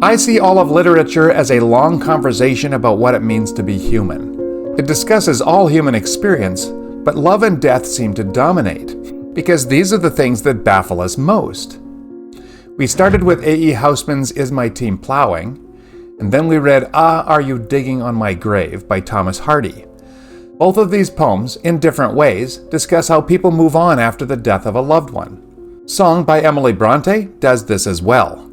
I see all of literature as a long conversation about what it means to be human. It discusses all human experience, but love and death seem to dominate, because these are the things that baffle us most. We started with A.E. Housman's Is My Team Plowing, and then we read Ah, Are You Digging on My Grave by Thomas Hardy. Both of these poems, in different ways, discuss how people move on after the death of a loved one. Song by Emily Brontë does this as well.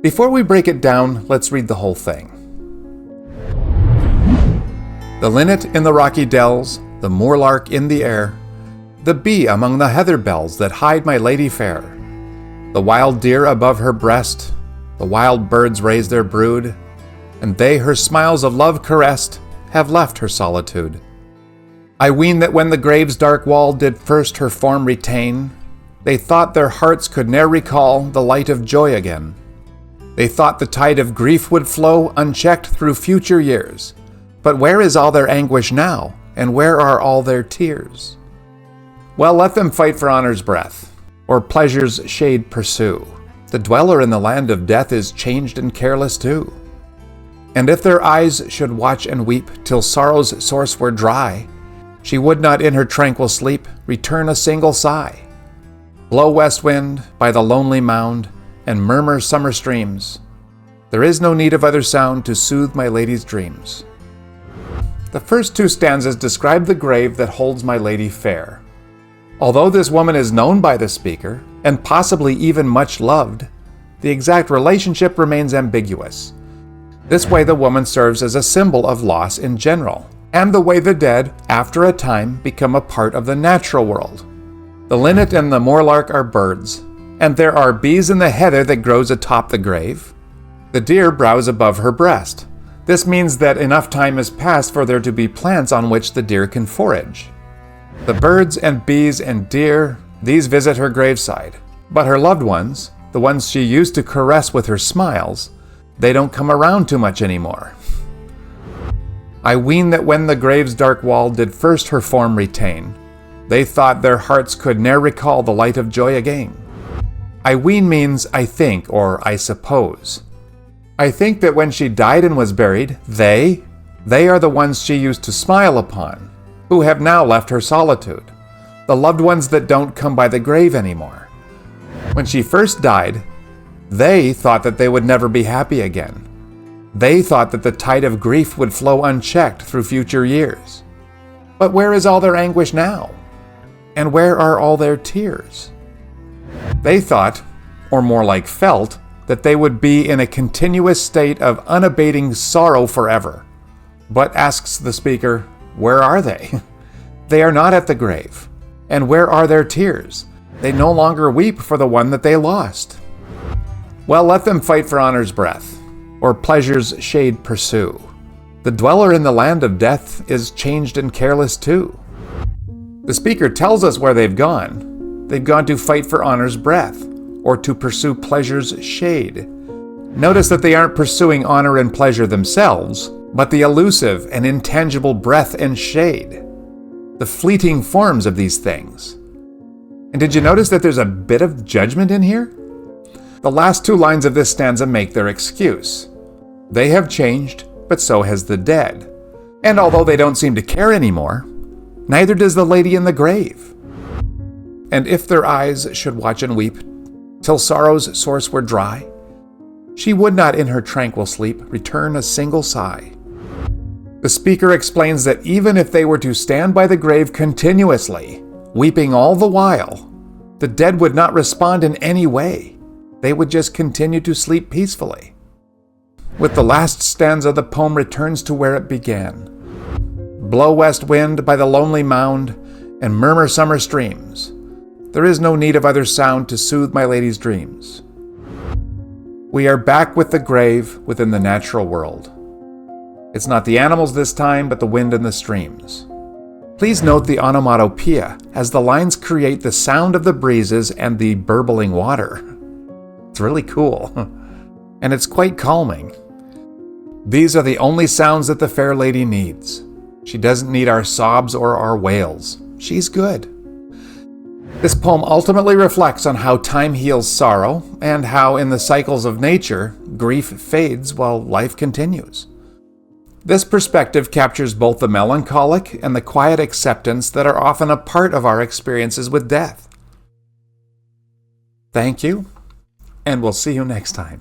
Before we break it down, let's read the whole thing. The linnet in the rocky dells, the moorlark in the air, the bee among the heather bells that hide my lady fair, the wild deer above her breast, the wild birds raise their brood, and they her smiles of love caressed have left her solitude. I ween that when the grave's dark wall did first her form retain, they thought their hearts could ne'er recall the light of joy again. They thought the tide of grief would flow unchecked through future years. But where is all their anguish now, and where are all their tears? Well, let them fight for honor's breath, or pleasure's shade pursue. The dweller in the land of death is changed and careless too. And if their eyes should watch and weep till sorrow's source were dry, she would not in her tranquil sleep return a single sigh. Blow west wind by the lonely mound, and murmur summer streams. There is no need of other sound to soothe my lady's dreams. The first two stanzas describe the grave that holds my lady fair. Although this woman is known by the speaker, and possibly even much loved, the exact relationship remains ambiguous. This way the woman serves as a symbol of loss in general, and the way the dead, after a time, become a part of the natural world. The linnet and the moorlark are birds, and there are bees in the heather that grows atop the grave. The deer browse above her breast. This means that enough time has passed for there to be plants on which the deer can forage. The birds and bees and deer, these visit her graveside. But her loved ones, the ones she used to caress with her smiles, they don't come around too much anymore. I ween that when the grave's dark wall did first her form retain, they thought their hearts could ne'er recall the light of joy again. I ween means I think, or I suppose. I think that when she died and was buried, they are the ones she used to smile upon, who have now left her solitude, the loved ones that don't come by the grave anymore. When she first died, they thought that they would never be happy again. They thought that the tide of grief would flow unchecked through future years. But where is all their anguish now? And where are all their tears? They thought, or more like felt, that they would be in a continuous state of unabating sorrow forever. But asks the speaker, where are they? They are not at the grave. And where are their tears? They no longer weep for the one that they lost. Well, let them fight for honor's breath, or pleasure's shade pursue. The dweller in the land of death is changed and careless too. The speaker tells us where they've gone. They've gone to fight for honor's breath, or to pursue pleasure's shade. Notice that they aren't pursuing honor and pleasure themselves, but the elusive and intangible breath and shade, the fleeting forms of these things. And did you notice that there's a bit of judgment in here? The last two lines of this stanza make their excuse. They have changed, but so has the dead. And although they don't seem to care anymore, neither does the lady in the grave. And if their eyes should watch and weep till sorrow's source were dry, she would not in her tranquil sleep return a single sigh. The speaker explains that even if they were to stand by the grave continuously, weeping all the while, the dead would not respond in any way. They would just continue to sleep peacefully. With the last stanza, the poem returns to where it began. Blow west wind by the lonely mound, and murmur summer streams. There is no need of other sound to soothe my lady's dreams. We are back with the grave within the natural world. It's not the animals this time, but the wind and the streams. Please note the onomatopoeia, as the lines create the sound of the breezes and the burbling water. It's really cool, and it's quite calming. These are the only sounds that the fair lady needs. She doesn't need our sobs or our wails. She's good. This poem ultimately reflects on how time heals sorrow, and how in the cycles of nature, grief fades while life continues. This perspective captures both the melancholic and the quiet acceptance that are often a part of our experiences with death. Thank you, and we'll see you next time.